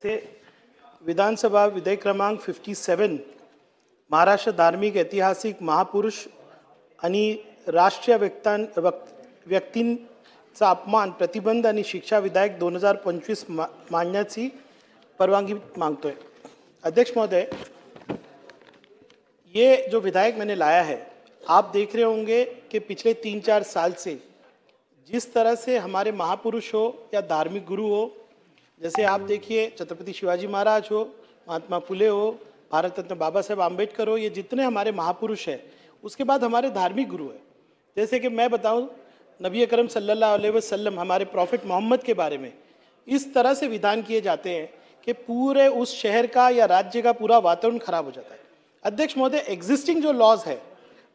से विधानसभा विधेयक क्रमांक 57 महाराष्ट्र धार्मिक ऐतिहासिक महापुरुष आणि राष्ट्रीय व्यक्तींचा अपमान प्रतिबंध आणि शिक्षा विधेयक 2025 मांडण्याची परवानगी मांगतोय। अध्यक्ष महोदय, ये जो विधेयक मैंने लाया है, आप देख रहे होंगे कि पिछले 3-4 साल से जिस तरह से हमारे महापुरुष हो या धार्मिक गुरु हो, जैसे आप देखिए छत्रपति शिवाजी महाराज हो, महात्मा फुले हो, भारत रत्न बाबा साहेब आम्बेडकर हो, ये जितने हमारे महापुरुष हैं, उसके बाद हमारे धार्मिक गुरु हैं। जैसे कि मैं बताऊं, नबी अकरम सल्लल्लाहु अलैहि वसल्लम हमारे प्रॉफिट मोहम्मद के बारे में इस तरह से विधान किए जाते हैं कि पूरे उस शहर का या राज्य का पूरा वातावरण खराब हो जाता है। अध्यक्ष महोदय, एग्जिस्टिंग जो लॉज है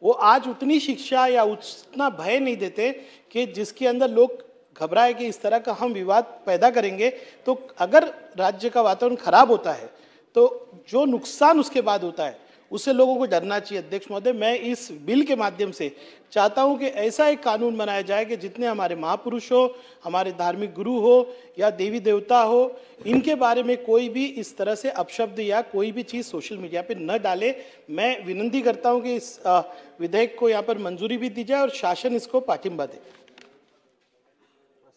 वो आज उतनी शिक्षा या उतना भय नहीं देते कि जिसके अंदर लोग घबराए कि इस तरह का हम विवाद पैदा करेंगे तो अगर राज्य का वातावरण खराब होता है तो जो नुकसान उसके बाद होता है उससे लोगों को डरना चाहिए। अध्यक्ष महोदय, मैं इस बिल के माध्यम से चाहता हूं कि ऐसा एक कानून बनाया जाए कि जितने हमारे महापुरुष हो, हमारे धार्मिक गुरु हो या देवी देवता हो, इनके बारे में कोई भी इस तरह से अपशब्द या कोई भी चीज़ सोशल मीडिया पे न डाले। मैं विनंती करता हूं कि इस विधेयक को यहाँ पर मंजूरी भी दी जाए और शासन इसको पाठिंबा दे।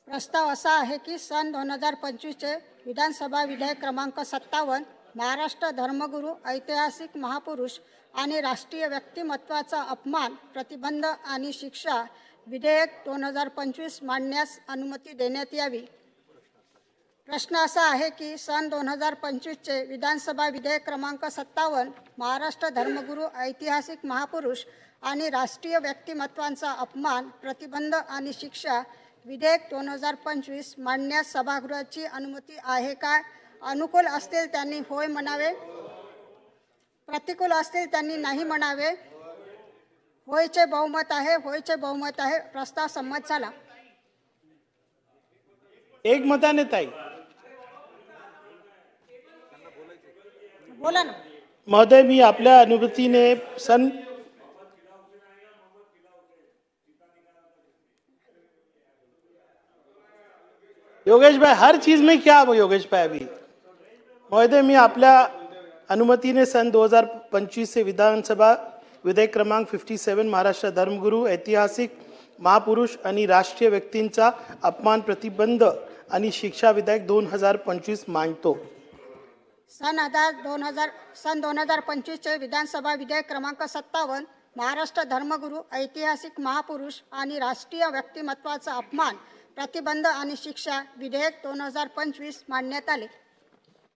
प्रस्ताव असा आहे की सन 2025 चे विधानसभा विधेयक क्रमांक 57 महाराष्ट्र धर्मगुरू ऐतिहासिक महापुरुष आणि राष्ट्रीय व्यक्तिमत्वाचा अपमान प्रतिबंध आणि शिक्षा विधेयक 2025 मांडण्यास अनुमती देण्यात यावी। प्रश्न असा आहे की सन 2025 चे विधानसभा विधेयक क्रमांक 57 महाराष्ट्र धर्मगुरू ऐतिहासिक महापुरुष आणि राष्ट्रीय व्यक्तिमत्वांचा अपमान प्रतिबंध आणि शिक्षा विधेयक 2025 मांडण्यास सभागृहाची अनुमती आहे का? अनुकूल असतील त्यांनी होय म्हणावे, प्रतिकूल असतील त्यांनी नाही म्हणावे। होयचे बहुमत आहे, होयचे बहुमत आहे। प्रस्ताव संमत झाला। एक मताने ताई बोला ना। महोदय, मी आपल्या अनुमतीने सन योगेश भाई, हर चीज में क्या योगेश भाई अभी महोदय, मी आपल्या अनुमतीने सन 2025 से विधानसभा विधेयक क्रमांक 57 महाराष्ट्र धर्मगुरू ऐतिहासिक महापुरुष आणि राष्ट्रीय व्यक्तींचा अपमान प्रतिबंध आणि शिक्षा विधेयक 2025 मांडतो। सन 2025 चे विधानसभा विधेयक क्रमांक 57 महाराष्ट्र धर्मगुरू ऐतिहासिक महापुरुष आणि राष्ट्रीय व्यक्तिमत्वाचा अपमान प्रतिबंध आणि शिक्षा विधेयक 2025 मांडण्यात आले।